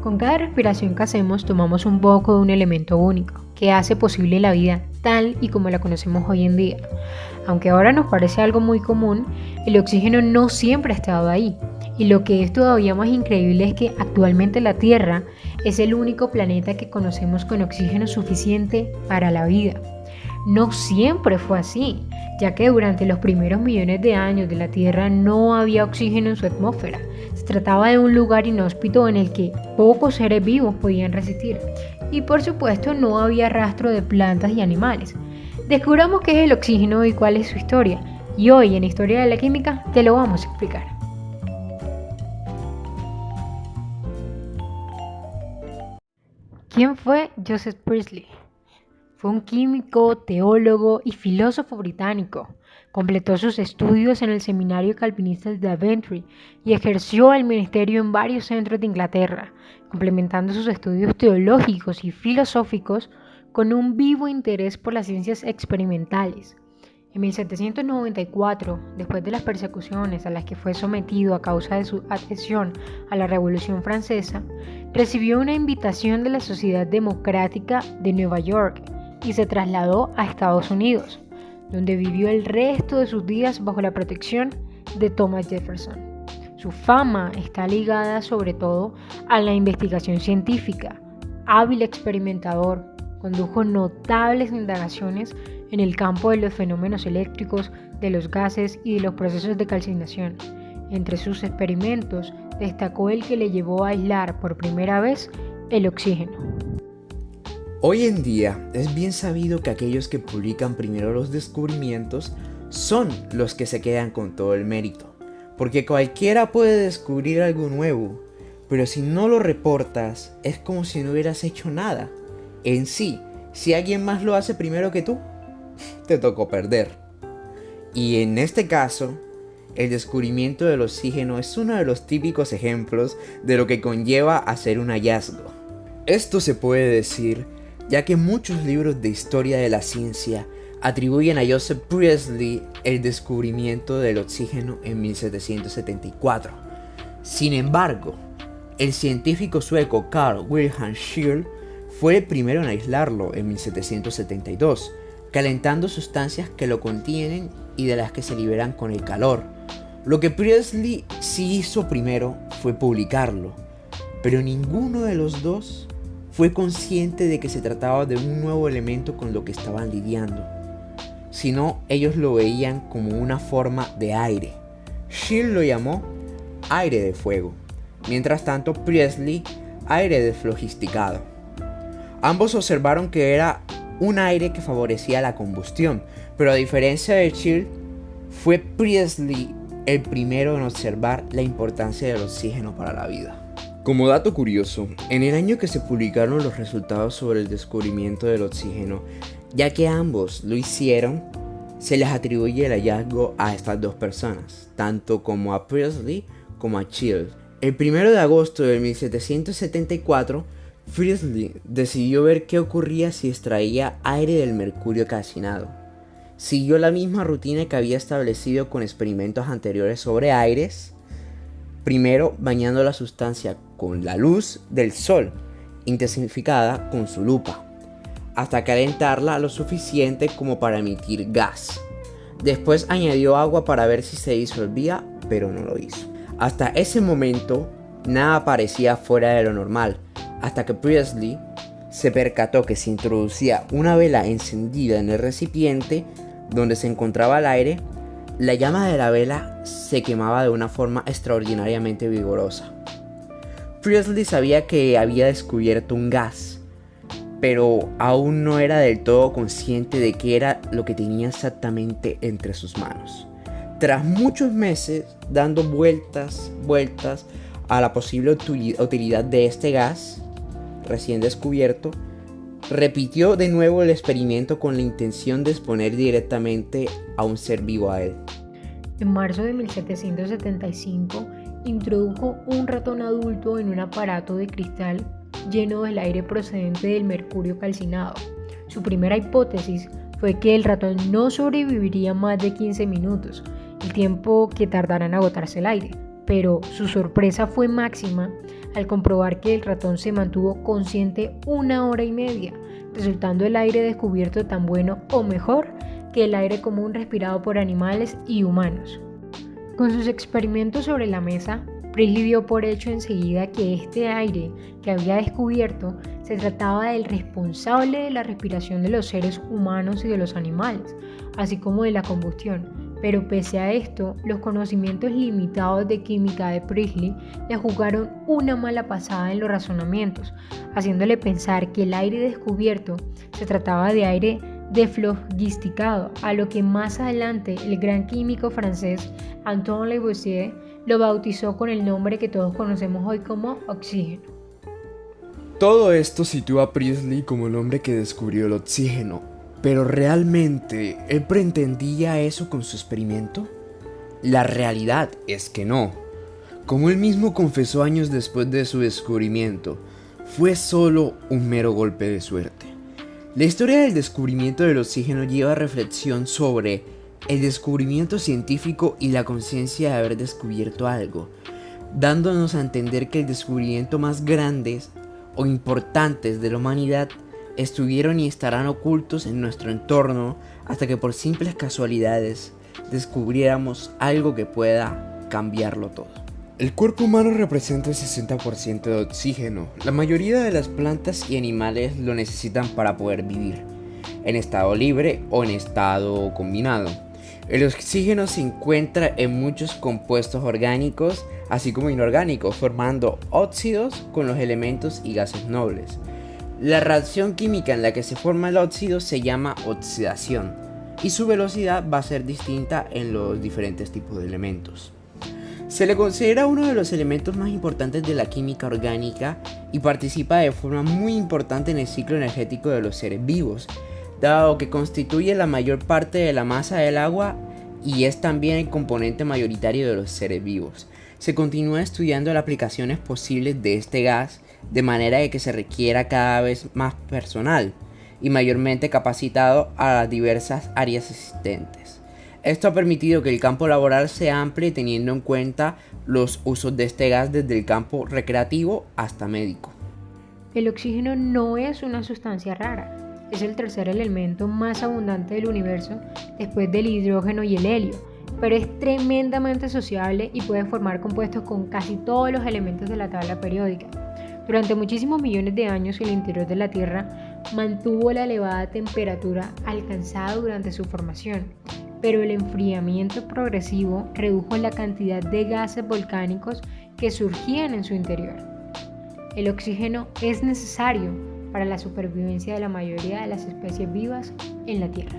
Con cada respiración que hacemos tomamos un poco de un elemento único, que hace posible la vida tal y como la conocemos hoy en día. Aunque ahora nos parece algo muy común, el oxígeno no siempre ha estado ahí. Y lo que es todavía más increíble es que actualmente la Tierra es el único planeta que conocemos con oxígeno suficiente para la vida. No siempre fue así, ya que durante los primeros millones de años de la Tierra no había oxígeno en su atmósfera. Se trataba de un lugar inhóspito en el que pocos seres vivos podían resistir. Y por supuesto no había rastro de plantas y animales. Descubramos qué es el oxígeno y cuál es su historia. Y hoy en Historia de la Química te lo vamos a explicar. ¿Quién fue Joseph Priestley? Fue un químico, teólogo y filósofo británico. Completó sus estudios en el Seminario Calvinista de Daventry y ejerció el ministerio en varios centros de Inglaterra, complementando sus estudios teológicos y filosóficos con un vivo interés por las ciencias experimentales. En 1794, después de las persecuciones a las que fue sometido a causa de su adhesión a la Revolución Francesa, recibió una invitación de la Sociedad Democrática de Nueva York y se trasladó a Estados Unidos, donde vivió el resto de sus días bajo la protección de Thomas Jefferson. Su fama está ligada sobre todo a la investigación científica. Hábil experimentador, condujo notables indagaciones en el campo de los fenómenos eléctricos, de los gases y de los procesos de calcinación. Entre sus experimentos destacó el que le llevó a aislar por primera vez el oxígeno. Hoy en día es bien sabido que aquellos que publican primero los descubrimientos son los que se quedan con todo el mérito, porque cualquiera puede descubrir algo nuevo, pero si no lo reportas es como si no hubieras hecho nada. En sí, si alguien más lo hace primero que tú, te tocó perder. Y en este caso, el descubrimiento del oxígeno es uno de los típicos ejemplos de lo que conlleva hacer un hallazgo. Esto se puede decir ya que muchos libros de historia de la ciencia atribuyen a Joseph Priestley el descubrimiento del oxígeno en 1774. Sin embargo, el científico sueco Carl Wilhelm Scheele fue el primero en aislarlo en 1772, calentando sustancias que lo contienen y de las que se liberan con el calor. Lo que Priestley sí hizo primero fue publicarlo, pero ninguno de los dos fue consciente de que se trataba de un nuevo elemento con lo que estaban lidiando, sino ellos lo veían como una forma de aire. Scheele lo llamó aire de fuego, mientras tanto Priestley aire desflogisticado. Ambos observaron que era un aire que favorecía la combustión, pero a diferencia de Scheele, fue Priestley el primero en observar la importancia del oxígeno para la vida. Como dato curioso, en el año que se publicaron los resultados sobre el descubrimiento del oxígeno, ya que ambos lo hicieron, se les atribuye el hallazgo a estas dos personas, tanto como a Priestley como a Scheele. El 1 de agosto de 1774, Priestley decidió ver qué ocurría si extraía aire del mercurio calcinado. Siguió la misma rutina que había establecido con experimentos anteriores sobre aires, primero bañando la sustancia con la luz del sol, intensificada con su lupa, hasta calentarla lo suficiente como para emitir gas. Después añadió agua para ver si se disolvía, pero no lo hizo. Hasta ese momento, nada parecía fuera de lo normal, hasta que Priestley se percató que si introducía una vela encendida en el recipiente donde se encontraba el aire, la llama de la vela se quemaba de una forma extraordinariamente vigorosa. Priestley sabía que había descubierto un gas, pero aún no era del todo consciente de qué era lo que tenía exactamente entre sus manos. Tras muchos meses dando vueltas a la posible utilidad de este gas recién descubierto, repitió de nuevo el experimento con la intención de exponer directamente a un ser vivo a él. En marzo de 1775, introdujo un ratón adulto en un aparato de cristal lleno del aire procedente del mercurio calcinado. Su primera hipótesis fue que el ratón no sobreviviría más de 15 minutos, el tiempo que tardará en agotarse el aire. pero su sorpresa fue máxima al comprobar que el ratón se mantuvo consciente 1 hora y media, resultando el aire descubierto tan bueno o mejor que el aire común respirado por animales y humanos. Con sus experimentos sobre la mesa, Priestley dio por hecho enseguida que este aire que había descubierto se trataba del responsable de la respiración de los seres humanos y de los animales, así como de la combustión. Pero pese a esto, los conocimientos limitados de química de Priestley le jugaron una mala pasada en los razonamientos, haciéndole pensar que el aire descubierto se trataba de aire deflogisticado, a lo que más adelante el gran químico francés Antoine Lavoisier lo bautizó con el nombre que todos conocemos hoy como oxígeno. Todo esto sitúa a Priestley como el hombre que descubrió el oxígeno, pero ¿realmente él pretendía eso con su experimento? La realidad es que no. Como él mismo confesó años después de su descubrimiento, fue solo un mero golpe de suerte. La historia del descubrimiento del oxígeno lleva reflexión sobre el descubrimiento científico y la conciencia de haber descubierto algo, dándonos a entender que el descubrimiento más grandes o importantes de la humanidad estuvieron y estarán ocultos en nuestro entorno hasta que por simples casualidades descubriéramos algo que pueda cambiarlo todo. El cuerpo humano representa el 60% de oxígeno. La mayoría de las plantas y animales lo necesitan para poder vivir, en estado libre o en estado combinado. El oxígeno se encuentra en muchos compuestos orgánicos, así como inorgánicos, formando óxidos con los elementos y gases nobles. La reacción química en la que se forma el óxido se llama oxidación, y su velocidad va a ser distinta en los diferentes tipos de elementos. Se le considera uno de los elementos más importantes de la química orgánica y participa de forma muy importante en el ciclo energético de los seres vivos, dado que constituye la mayor parte de la masa del agua y es también el componente mayoritario de los seres vivos. Se continúa estudiando las aplicaciones posibles de este gas de manera de que se requiera cada vez más personal y mayormente capacitado a las diversas áreas existentes. Esto ha permitido que el campo laboral se amplíe teniendo en cuenta los usos de este gas desde el campo recreativo hasta médico. El oxígeno no es una sustancia rara, es el tercer elemento más abundante del universo después del hidrógeno y el helio, pero es tremendamente sociable y puede formar compuestos con casi todos los elementos de la tabla periódica. Durante muchísimos millones de años el interior de la Tierra mantuvo la elevada temperatura alcanzada durante su formación, pero el enfriamiento progresivo redujo la cantidad de gases volcánicos que surgían en su interior. El oxígeno es necesario para la supervivencia de la mayoría de las especies vivas en la Tierra.